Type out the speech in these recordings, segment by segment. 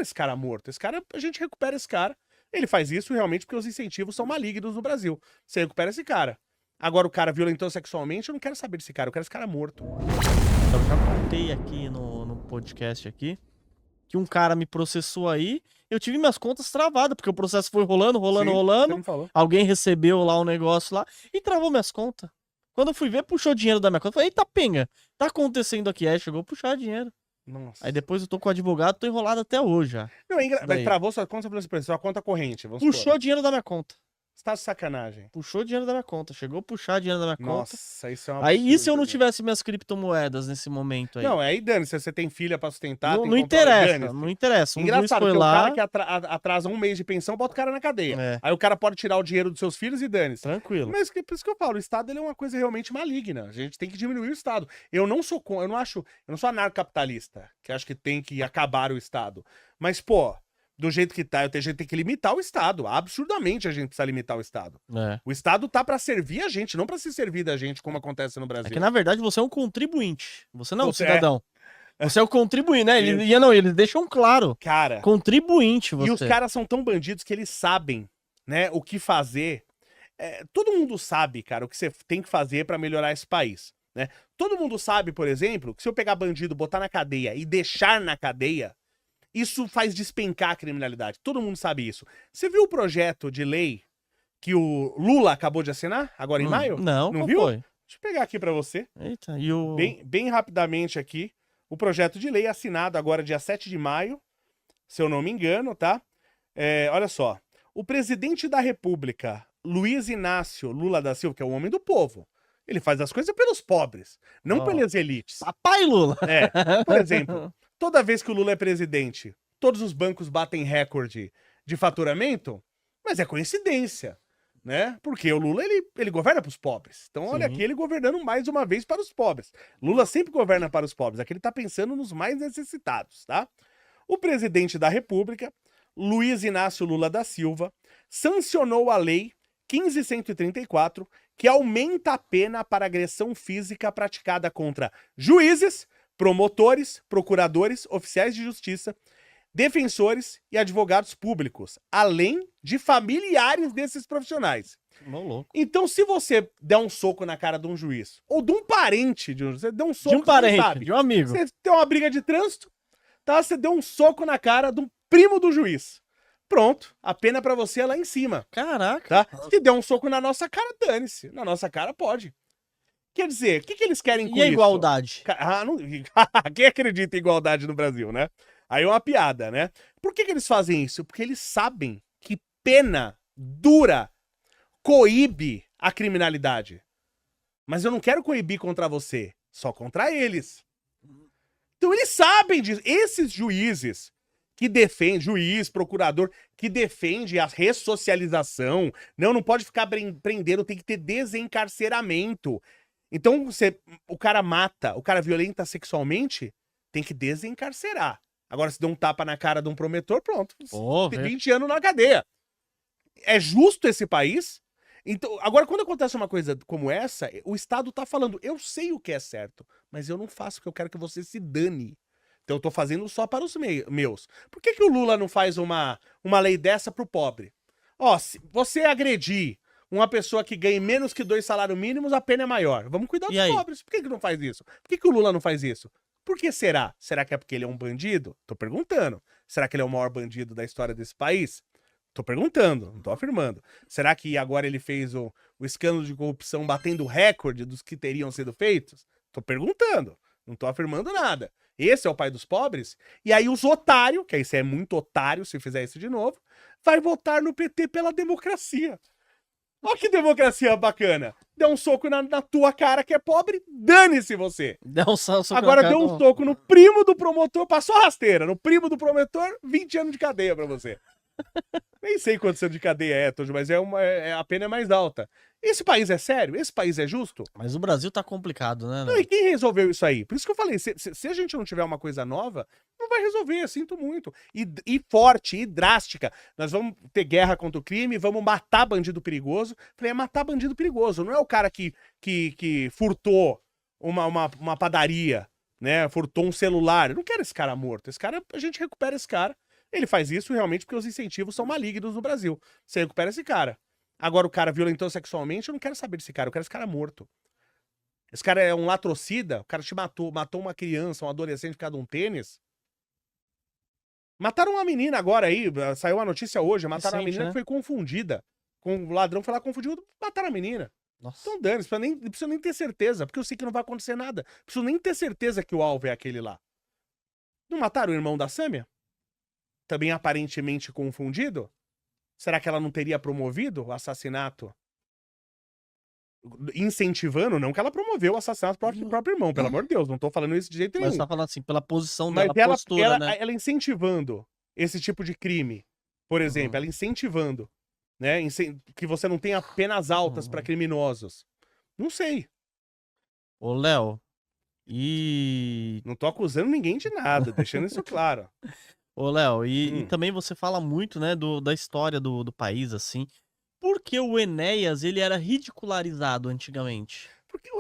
quero esse cara morto. Esse cara, a gente recupera esse cara. Ele faz isso realmente porque os incentivos são malignos no Brasil. Você recupera esse cara. Agora, o cara violentou sexualmente, eu não quero saber desse cara, eu quero esse cara morto. Eu já contei aqui no podcast aqui que um cara me processou aí, eu tive minhas contas travadas, porque o processo foi rolando. Sim, você me falou. Alguém recebeu lá um negócio lá e travou minhas contas. Quando eu fui ver, puxou dinheiro da minha conta. Falei, eita, penga, tá acontecendo aqui. Aí chegou a puxar dinheiro. Nossa. Aí depois eu tô com o advogado, tô enrolado até hoje já. Não, mas travou sua conta, você falou, sua conta corrente. Puxou dinheiro da minha conta. Você tá de sacanagem. Puxou dinheiro da minha conta. Chegou a puxar dinheiro da minha conta. Nossa, isso é uma Aí, e se eu não tivesse minhas criptomoedas nesse momento aí? Não, aí dane-se, você tem filha pra sustentar, Não, tem não interessa, não interessa. Engraçado, foi porque lá... o cara que atrasa um mês de pensão, bota o cara na cadeia. É. Aí o cara pode tirar o dinheiro dos seus filhos e dane-se. Tranquilo. Mas por isso que eu falo, o Estado ele é uma coisa realmente maligna. A gente tem que diminuir o Estado. Eu não sou anarcocapitalista, que acho que tem que acabar o Estado. Mas, pô, do jeito que tá, a gente tem que limitar o Estado. Absurdamente a gente precisa limitar o Estado. É. O Estado tá pra servir a gente, não pra se servir da gente, como acontece no Brasil. É que, na verdade, você é um contribuinte. Você não é um cidadão. Você é o contribuinte, né? Eles deixam claro. Cara. Contribuinte, você. E os caras são tão bandidos que eles sabem, né, o que fazer. Todo mundo sabe, cara, o que você tem que fazer pra melhorar esse país, né? Todo mundo sabe, por exemplo, que se eu pegar bandido, botar na cadeia e deixar na cadeia, isso faz despencar a criminalidade. Todo mundo sabe isso. Você viu o projeto de lei que o Lula acabou de assinar, agora em maio? Não viu? Foi? Deixa eu pegar aqui pra você. Eita, e o... Bem rapidamente aqui. O projeto de lei assinado agora dia 7 de maio, se eu não me engano, tá? Olha só. O presidente da República, Luiz Inácio Lula da Silva, que é o homem do povo, ele faz as coisas pelos pobres, não pelas elites. Papai Lula! Por exemplo, toda vez que o Lula é presidente, todos os bancos batem recorde de faturamento, mas é coincidência, né? Porque o Lula, ele governa para os pobres. Então, olha aqui, ele governando mais uma vez para os pobres. Lula sempre governa para os pobres. Aqui ele tá pensando nos mais necessitados, tá? O presidente da República, Luiz Inácio Lula da Silva, sancionou a lei 15.134, que aumenta a pena para agressão física praticada contra juízes, promotores, procuradores, oficiais de justiça, defensores e advogados públicos, além de familiares desses profissionais. Então, se você der um soco na cara de um juiz, ou de um parente de um juiz, você deu um soco, de um parente, sabe, de um amigo. Você tem uma briga de trânsito, tá? Você deu um soco na cara de um primo do juiz. Pronto, a pena pra você é lá em cima. Caraca. Tá? Se der um soco na nossa cara, dane-se. Na nossa cara, pode. Quer dizer, o que eles querem com isso? E a igualdade? Quem acredita em igualdade no Brasil, né? Aí é uma piada, né? Por que eles fazem isso? Porque eles sabem que pena dura coíbe a criminalidade. Mas eu não quero coibir contra você, só contra eles. Então eles sabem disso. Esses juízes que defendem, juiz, procurador, que defende a ressocialização, não pode ficar prendendo, tem que ter desencarceramento. Então, o cara mata, o cara violenta sexualmente, tem que desencarcerar. Agora, se der um tapa na cara de um promotor, pronto. Tem 20 anos na cadeia. É justo esse país? Então, agora, quando acontece uma coisa como essa, o Estado tá falando, eu sei o que é certo, mas eu não faço porque eu quero que você se dane. Então, eu tô fazendo só para os meus. Por que o Lula não faz uma lei dessa pro pobre? Ó, se você agredir uma pessoa que ganha menos que 2 salários mínimos, a pena é maior. Vamos cuidar dos pobres. Por que não faz isso? Por que o Lula não faz isso? Por que será? Será que é porque ele é um bandido? Tô perguntando. Será que ele é o maior bandido da história desse país? Tô perguntando, não tô afirmando. Será que agora ele fez o escândalo de corrupção batendo o recorde dos que teriam sido feitos? Tô perguntando, não tô afirmando nada. Esse é o pai dos pobres? E aí os otários, que aí você é muito otário se fizer isso de novo, vai votar no PT pela democracia. Olha que democracia bacana. Deu um soco na tua cara que é pobre, dane-se você. Agora deu um soco no primo do promotor, passou rasteira. No primo do promotor, 20 anos de cadeia pra você. Nem sei quantos anos de cadeia é, Tojo, mas a pena é mais alta. Esse país é sério? Esse país é justo? Mas o Brasil tá complicado, né? Não, e quem resolveu isso aí? Por isso que eu falei, se a gente não tiver uma coisa nova, não vai resolver, sinto muito. E forte, e drástica. Nós vamos ter guerra contra o crime, vamos matar bandido perigoso. Falei, é matar bandido perigoso, não é o cara que furtou uma padaria, né? Furtou um celular. Eu não quero esse cara morto. Esse cara, a gente recupera esse cara. Ele faz isso realmente porque os incentivos são malignos no Brasil. Você recupera esse cara. Agora o cara violentou sexualmente, eu não quero saber desse cara, eu quero esse cara morto. Esse cara é um latrocida, o cara te matou uma criança, um adolescente por causa de um tênis. Mataram uma menina agora aí, saiu uma notícia hoje, mataram uma menina que foi confundida. Com o ladrão foi lá, confundiu, mataram a menina. Nossa. Então dane, não precisa nem ter certeza, porque eu sei que não vai acontecer nada. Preciso nem ter certeza que o alvo é aquele lá. Não mataram o irmão da Sâmia? Também aparentemente confundido? Será que ela não teria promovido o assassinato? Incentivando, não que ela promoveu o assassinato do próprio irmão, pelo amor de Deus, não tô falando isso de jeito nenhum. Mas você tá falando assim, pela posição Mas dela, postura, né? ela incentivando esse tipo de crime, por exemplo, ela incentivando, né, que você não tenha penas altas pra criminosos. Não sei. Ô, Léo, e... Não tô acusando ninguém de nada, deixando isso claro. Ô, Léo, e também você fala muito, né, da história do país, assim. Por que o Enéas, ele era ridicularizado antigamente? Porque,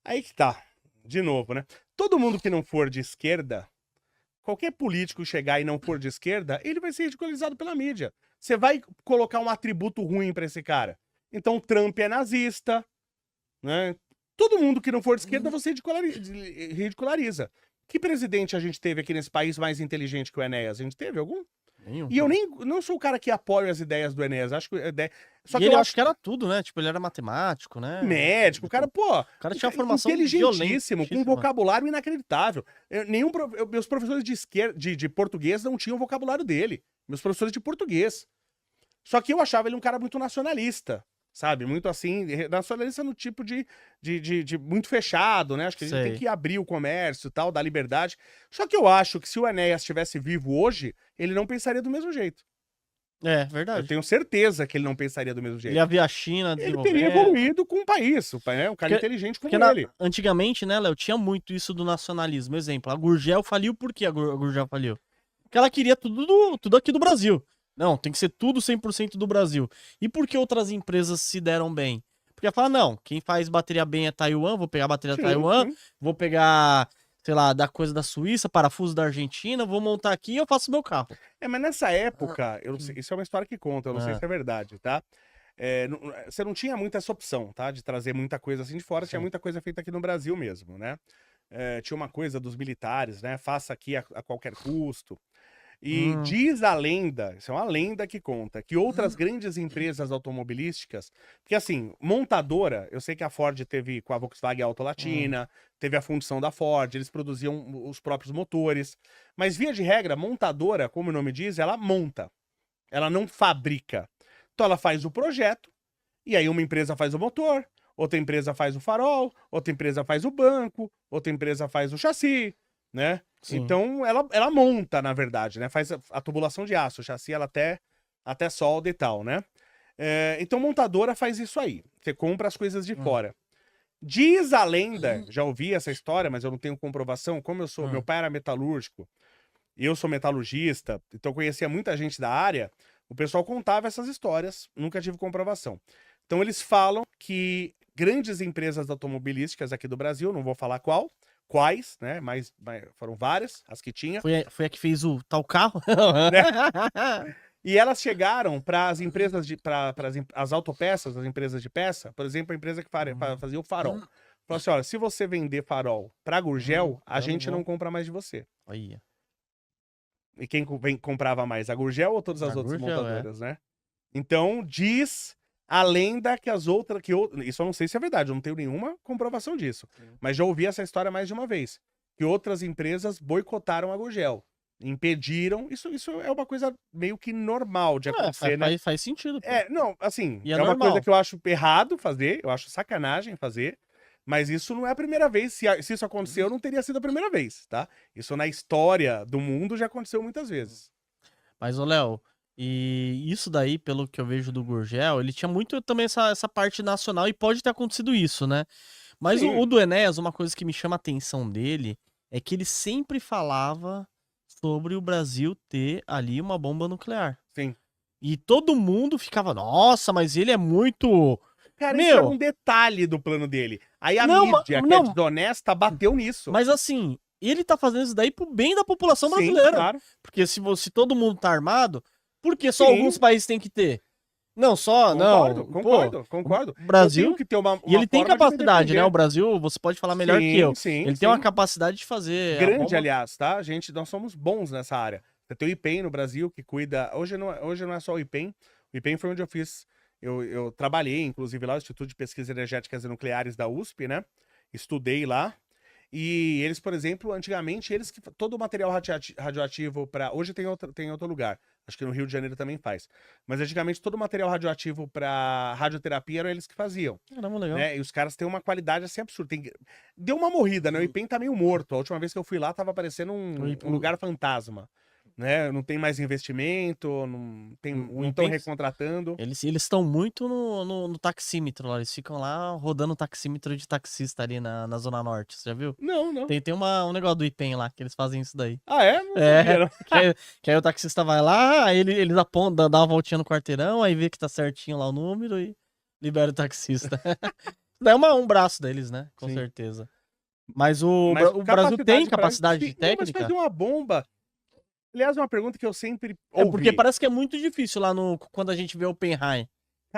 aí que tá. De novo, né? Todo mundo que não for de esquerda, qualquer político chegar e não for de esquerda, ele vai ser ridicularizado pela mídia. Você vai colocar um atributo ruim pra esse cara. Então, Trump é nazista, né? Todo mundo que não for de esquerda, você ridiculariza. Que presidente a gente teve aqui nesse país mais inteligente que o Enéas? A gente teve algum? Nenhum. E eu não sou o cara que apoia as ideias do Enéas. Acho que só que eu acho que era tudo, né? Tipo, ele era matemático, né? Médico, o cara, pô. O cara tinha uma formação inteligentíssimo, com um vocabulário inacreditável. Meus professores de português não tinham o vocabulário dele. Meus professores de português. Só que eu achava ele um cara muito nacionalista. Sabe? Muito assim, nacionalista no tipo de muito fechado, né? Acho que a gente tem que abrir o comércio e tal, dar liberdade. Só que eu acho que se o Enéas estivesse vivo hoje, ele não pensaria do mesmo jeito. É, verdade. Eu tenho certeza que ele não pensaria do mesmo jeito. Ele ia ver a China desenvolver. Ele teria evoluído com o país, né? Um cara inteligente como ele. Antigamente, né, Léo, tinha muito isso do nacionalismo. Exemplo, a Gurgel faliu, por que a Gurgel faliu? Porque ela queria tudo aqui do Brasil. Não, tem que ser tudo 100% do Brasil. E por que outras empresas se deram bem? Porque ela fala, não, quem faz bateria bem é Taiwan, vou pegar a bateria da Taiwan, vou pegar, sei lá, da coisa da Suíça, parafuso da Argentina, vou montar aqui e eu faço meu carro. Mas nessa época, eu não sei, isso é uma história que conta, eu não sei se é verdade, tá? Você não tinha muita essa opção, tá? De trazer muita coisa assim de fora, tinha muita coisa feita aqui no Brasil mesmo, né? Tinha uma coisa dos militares, né? Faça aqui a qualquer custo. E diz a lenda, isso é uma lenda que conta, que outras grandes empresas automobilísticas, porque assim, montadora, eu sei que a Ford teve com a Volkswagen Auto Latina, teve a fundição da Ford, eles produziam os próprios motores, mas via de regra, montadora, como o nome diz, ela monta, ela não fabrica. Então ela faz o projeto, e aí uma empresa faz o motor, outra empresa faz o farol, outra empresa faz o banco, outra empresa faz o chassi, né? Sim. Então, ela monta, na verdade, né? Faz a tubulação de aço, o chassi, ela até solda e tal, né? Então, montadora faz isso aí. Você compra as coisas de fora. Diz a lenda, já ouvi essa história, mas eu não tenho comprovação, como eu sou, meu pai era metalúrgico, eu sou metalurgista, então eu conhecia muita gente da área, o pessoal contava essas histórias, nunca tive comprovação. Então, eles falam que grandes empresas automobilísticas aqui do Brasil, não vou falar quais, né? Mas foram várias, as que tinha. Foi a que fez o tal carro? Né? E elas chegaram para as empresas para as autopeças, as empresas de peça, por exemplo, a empresa que fazia o farol. Falou assim: olha, se você vender farol para Gurgel, a gente não compra mais de você. Aí. E quem comprava mais, a Gurgel ou todas as outras montadoras, né? Então, diz a lenda que as outras... Isso eu não sei se é verdade, eu não tenho nenhuma comprovação disso. Mas já ouvi essa história mais de uma vez. Que outras empresas boicotaram a Gurgel. Impediram. Isso é uma coisa meio que normal de acontecer, né? Faz sentido. Pô. Não, assim, é uma coisa que eu acho errado fazer, eu acho sacanagem fazer, mas isso não é a primeira vez. Se isso aconteceu, não teria sido a primeira vez, tá? Isso na história do mundo já aconteceu muitas vezes. Mas, ô Léo, e isso daí, pelo que eu vejo do Gurgel, ele tinha muito também essa parte nacional e pode ter acontecido isso, né? Mas o do Enéas, uma coisa que me chama a atenção dele é que ele sempre falava sobre o Brasil ter ali uma bomba nuclear. Sim. E todo mundo ficava, nossa, mas ele é muito... Cara, isso era um detalhe do plano dele. Aí a mídia, que é desonesta, bateu nisso. Mas assim, E ele tá fazendo isso daí pro bem da população Sim, brasileira. claro. Porque se todo mundo tá armado, por que só Sim. alguns países têm que ter? Não, só, não. Concordo. O Brasil... Eu tenho que ter uma E ele tem forma de me capacidade, né? defender. O Brasil, você pode falar melhor que eu. Sim, Ele tem uma capacidade de fazer. a grande, bomba. aliás, tá? Nós somos bons nessa área. Você tem o IPEM no Brasil que cuida. Hoje não é só o IPEM. O IPEM foi onde eu fiz. Eu trabalhei, inclusive, lá no Instituto de Pesquisas Energéticas e Nucleares da USP, né? Estudei lá. E eles, por exemplo, antigamente, eles que. Todo o material radioativo para. Hoje tem outro lugar. Acho que no Rio de Janeiro também faz. Mas antigamente todo o material radioativo para radioterapia eram eles que faziam. Caramba, legal. Né? E os caras têm uma qualidade assim absurda. Deu uma morrida, né? O IPEM tá meio morto. A última vez que eu fui lá tava parecendo um lugar fantasma. Né? Não tem mais investimento, não estão recontratando. Eles estão muito no taxímetro lá. Eles ficam lá rodando o taxímetro de taxista ali na Zona Norte. Você já viu? Não. Tem um negócio do IPEM lá, que eles fazem isso daí. Ah, é? Não sabia, não. Que aí o taxista vai lá, aí eles apontam, dá uma voltinha no quarteirão, aí vê que tá certinho lá o número e libera o taxista. Daí é um braço deles, né? Com Sim. certeza. Mas o Brasil tem capacidade técnica? Mas fazer uma bomba... Aliás, uma pergunta que eu sempre ouvi. ouvi. Porque parece que é muito difícil lá quando a gente vê o Oppenheim.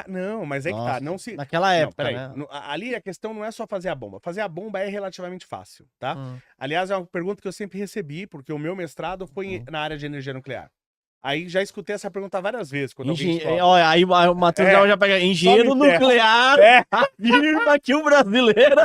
Não, mas é que tá. Não se... Naquela época, peraí. né? Ali a questão não é só fazer a bomba. Fazer a bomba é relativamente fácil, tá? Aliás, é uma pergunta que eu sempre recebi, porque o meu mestrado foi na área de energia nuclear. Aí já escutei essa pergunta várias vezes. Quando Olha, aí o Matheus já pega engenheiro nuclear, afirma que o brasileiro...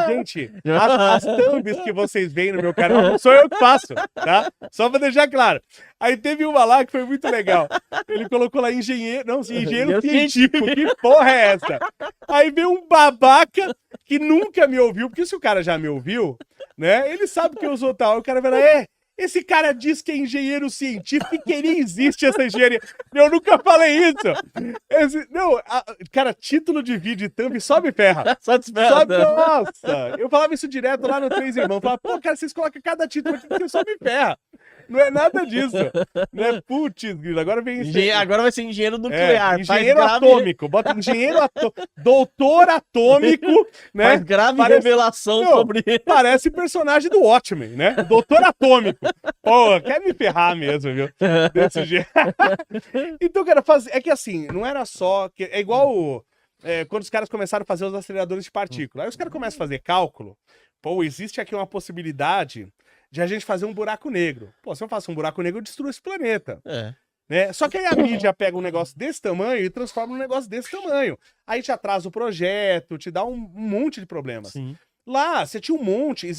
Gente, as thumbs que vocês veem no meu canal não sou eu que faço, tá? Só pra deixar claro. Aí teve uma lá que foi muito legal. Ele colocou lá engenheiro científico. Que porra é essa? Aí veio um babaca que nunca me ouviu, porque se o cara já me ouviu, né? Ele sabe que eu sou tal. O cara vai lá, esse cara diz que é engenheiro científico e que nem existe essa engenharia. Eu nunca falei isso. Cara, título de vídeo e thumb só me ferra. Só te ferra. Nossa, eu falava isso direto lá no Três Irmãos. Falava, pô, cara, vocês colocam cada título aqui que você só me ferra. Não é nada disso. Né? Putz, agora vem isso. Agora vai ser engenheiro nuclear. Engenheiro atômico. Bota engenheiro doutor atômico, né? Faz grave revelação sobre ele. Parece personagem do Watchmen, né? Doutor atômico. Pô, quer me ferrar mesmo, viu? Desse jeito. Então, cara, é que assim, não era só... É igual quando os caras começaram a fazer os aceleradores de partículas. Aí os caras começam a fazer cálculo. Pô, existe aqui uma possibilidade de a gente fazer um buraco negro. Pô, se eu faço um buraco negro, eu destruo esse planeta. Né? Só que aí a mídia pega um negócio desse tamanho e transforma num negócio desse tamanho. Aí te atrasa o projeto, te dá um monte de problemas. Sim. Lá, você tinha um monte...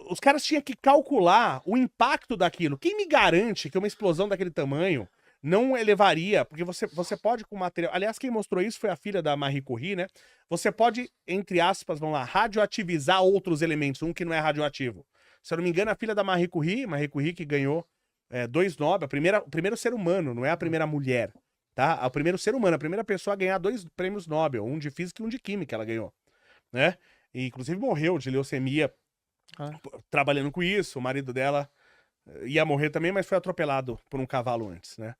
os caras tinham que calcular o impacto daquilo. Quem me garante que uma explosão daquele tamanho não elevaria, porque você pode com material... Aliás, quem mostrou isso foi a filha da Marie Curie, né? Você pode, entre aspas, vamos lá, radioativizar outros elementos, um que não é radioativo. Se eu não me engano, a filha da Marie Curie que ganhou 2 Nobel, o primeiro ser humano, não é a primeira mulher, tá? O primeiro ser humano, a primeira pessoa a ganhar 2 prêmios Nobel, um de física e um de química, ela ganhou, né? E, inclusive, morreu de leucemia trabalhando com isso. O marido dela ia morrer também, mas foi atropelado por um cavalo antes, né?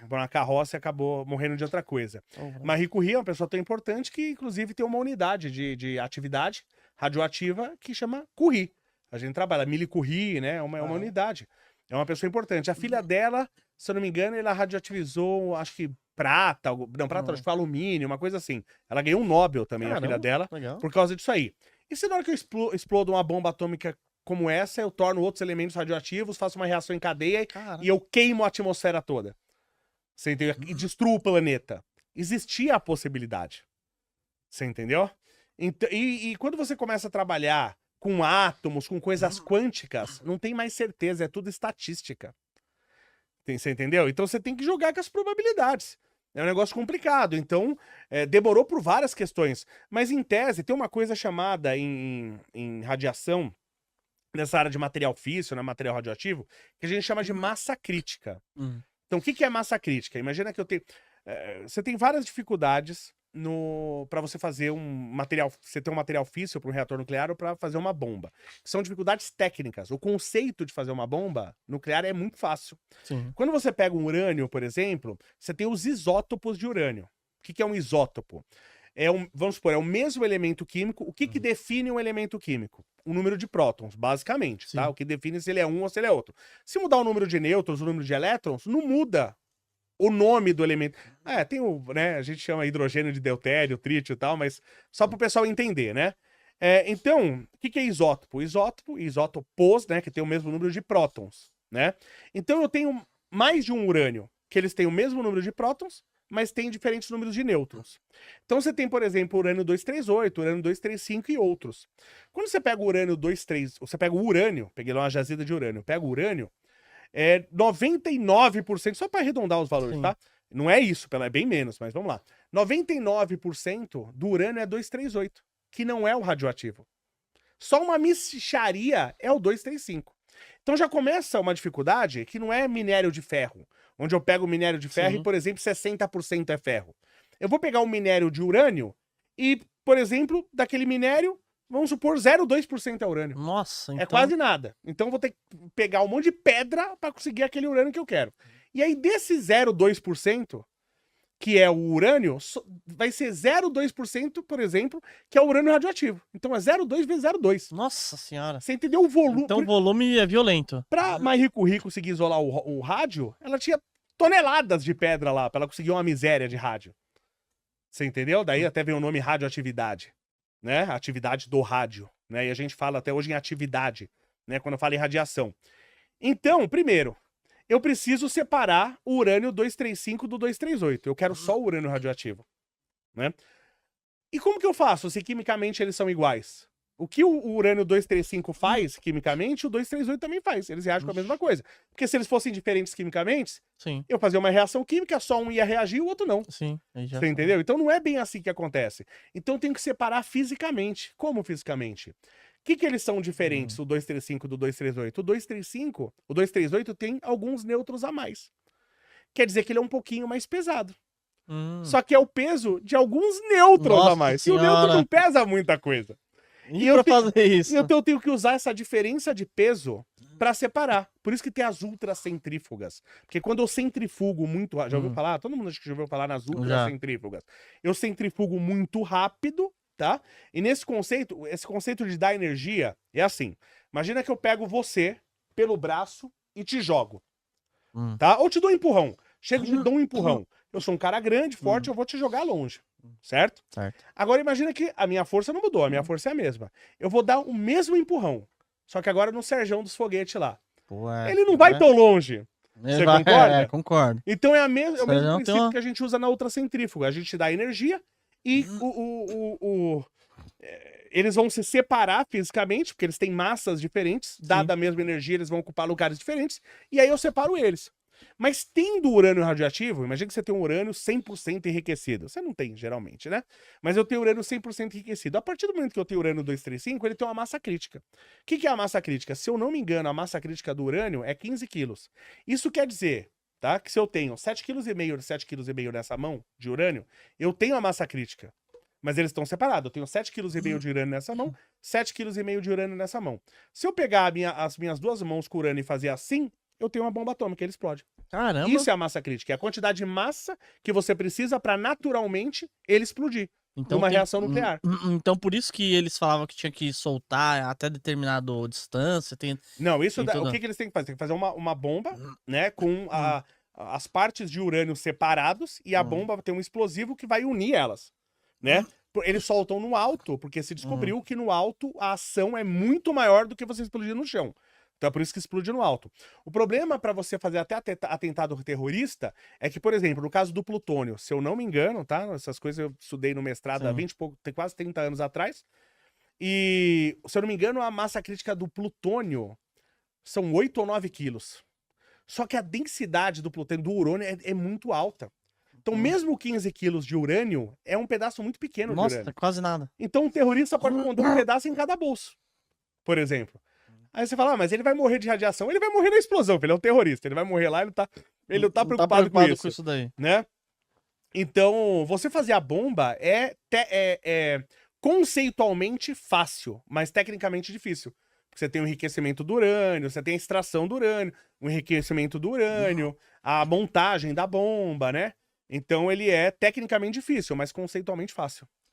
Por uma carroça e acabou morrendo de outra coisa. Marie Curie é uma pessoa tão importante que, inclusive, tem uma unidade de atividade radioativa que chama Curie. A gente trabalha, Millie Curie, né? É uma unidade. É uma pessoa importante. A filha dela, se eu não me engano, ela radioativizou, acho que prata, acho que foi alumínio, uma coisa assim. Ela ganhou um Nobel também, a filha dela, por causa disso aí. E se na hora que eu explodo uma bomba atômica como essa, eu torno outros elementos radioativos, faço uma reação em cadeia e eu queimo a atmosfera toda? Você entendeu? E destruo o planeta. Existia a possibilidade. Você entendeu? Então, e quando você começa a trabalhar com átomos, com coisas quânticas, não tem mais certeza, é tudo estatística. Você entendeu? Então você tem que jogar com as probabilidades. É um negócio complicado, então demorou por várias questões. Mas em tese, tem uma coisa chamada em radiação, nessa área de material físsil, né, material radioativo, que a gente chama de massa crítica. Então o que é massa crítica? Imagina que você tem várias dificuldades para você fazer você ter um material físsil para um reator nuclear ou para fazer uma bomba. São dificuldades técnicas. O conceito de fazer uma bomba nuclear é muito fácil. Sim. Quando você pega um urânio, por exemplo, você tem os isótopos de urânio. O que é um isótopo? vamos supor, é o mesmo elemento químico. O que define um elemento químico? O número de prótons, basicamente, tá? Sim. O que define se ele é um ou se ele é outro. Se mudar o número de nêutrons, o número de elétrons, não muda o nome do elemento. Tem o, né, a gente chama hidrogênio de deutério, trítio e tal, mas só para o pessoal entender, né? Então, o que é isótopo? Isótopos, né, que tem o mesmo número de prótons, né? Então eu tenho mais de um urânio, que eles têm o mesmo número de prótons, mas tem diferentes números de nêutrons. Então você tem, por exemplo, o urânio 238, urânio 235 e outros. Quando você pega o urânio 23, você pega o urânio, peguei lá uma jazida de urânio, pega o urânio, 99%, só para arredondar os valores, Sim. tá? Não é isso, é bem menos, mas vamos lá. 99% do urânio é 238, que não é o radioativo. Só uma mixaria é o 235. Então já começa uma dificuldade que não é minério de ferro, onde eu pego o minério de ferro Sim. e, por exemplo, 60% é ferro. Eu vou pegar o minério de urânio e, por exemplo, daquele minério, vamos supor, 0,2% é urânio. Nossa, então... É quase nada. Então eu vou ter que pegar um monte de pedra para conseguir aquele urânio que eu quero. E aí, desse 0,2%, que é o urânio, vai ser 0,2%, por exemplo, que é o urânio radioativo. Então é 0,2 vezes 0,2. Nossa senhora. Você entendeu o volume? Então o volume é violento. Pra Marie Curie conseguir isolar o rádio, ela tinha toneladas de pedra lá, pra ela conseguir uma miséria de rádio. Você entendeu? Daí até vem o nome radioatividade, né? Atividade do rádio, né? E a gente fala até hoje em atividade, né? Quando fala em radiação. Então, primeiro, eu preciso separar o urânio 235 do 238. Eu quero só o urânio radioativo, né? E como que eu faço se quimicamente eles são iguais? O que o urânio 235 faz quimicamente, o 238 também faz. Eles reagem com a mesma coisa. Porque se eles fossem diferentes quimicamente, Sim, eu fazia uma reação química, só um ia reagir e o outro não. sim. Aí já Você entendeu? Então não é bem assim que acontece. Então eu tenho que separar fisicamente. Como fisicamente? O que eles são diferentes, o 235 do 238? O 238 tem alguns nêutrons a mais. Quer dizer que ele é um pouquinho mais pesado. Só que é o peso de alguns nêutrons Nossa a mais. E o senhora. nêutron não pesa muita coisa. E pra fazer isso? Então eu tenho que usar essa diferença de peso para separar. Por isso que tem as ultracentrífugas. Porque quando eu centrifugo muito... Já ouviu falar? Todo mundo acho que já ouviu falar nas ultracentrífugas. Eu centrifugo muito rápido, tá? E nesse conceito, esse conceito de dar energia é assim. Imagina que eu pego você pelo braço e te jogo, tá? Ou te dou um empurrão. Chego e te dou um empurrão. Eu sou um cara grande, forte, eu vou te jogar longe. Certo? Certo. Agora imagina que a minha força não mudou, a minha força é a mesma. Eu vou dar o mesmo empurrão, só que agora no Serjão dos foguetes lá. Pô, Ele não vai tão longe. Você concorda? Concordo. Então é o mesmo Serjão princípio que a gente usa na ultracentrífuga. A gente dá energia e eles vão se separar fisicamente, porque eles têm massas diferentes, dada a mesma energia, eles vão ocupar lugares diferentes, e aí eu separo eles. Mas tendo urânio radioativo, imagina que você tem um urânio 100% enriquecido. Você não tem, geralmente, né? Mas eu tenho urânio 100% enriquecido. A partir do momento que eu tenho urânio 235, ele tem uma massa crítica. O que é a massa crítica? Se eu não me engano, a massa crítica do urânio é 15 quilos. Isso quer dizer, tá? Que se eu tenho 7,5 kg nessa mão de urânio, eu tenho a massa crítica. Mas eles estão separados. Eu tenho 7,5 kg de urânio nessa mão, 7,5 kg de urânio nessa mão. Se eu pegar as minhas duas mãos com urânio e fazer assim, eu tenho uma bomba atômica, ele explode. Caramba. Isso é a massa crítica, é a quantidade de massa que você precisa para naturalmente ele explodir numa reação nuclear. Então por isso que eles falavam que tinha que soltar até determinada distância. Não, isso tem o que eles têm que fazer? Tem que fazer uma bomba, né, com as partes de urânio separados e a bomba tem um explosivo que vai unir elas, né? Eles soltam no alto, porque se descobriu que no alto a ação é muito maior do que você explodir no chão. Então é por isso que explode no alto. O problema para você fazer até atentado terrorista é que, por exemplo, no caso do plutônio, se eu não me engano, tá? Essas coisas eu estudei no mestrado há 20 e pouco, tem quase 30 anos atrás. E, se eu não me engano, a massa crítica do plutônio são 8 ou 9 quilos. Só que a densidade do plutônio, do urânio, é muito alta. Então, mesmo 15 quilos de urânio, é um pedaço muito pequeno de urânio. Nossa, quase nada. Então, um terrorista pode esconder um pedaço em cada bolso, por exemplo. Aí você fala, mas ele vai morrer de radiação. Ele vai morrer na explosão, ele é um terrorista. Ele vai morrer lá, ele não tá preocupado com isso daí. né? Então, você fazer a bomba é conceitualmente fácil, mas tecnicamente difícil. Porque você tem o enriquecimento do urânio, você tem a extração do urânio, o enriquecimento do urânio, a montagem da bomba, né? Então ele é tecnicamente difícil, mas conceitualmente fácil.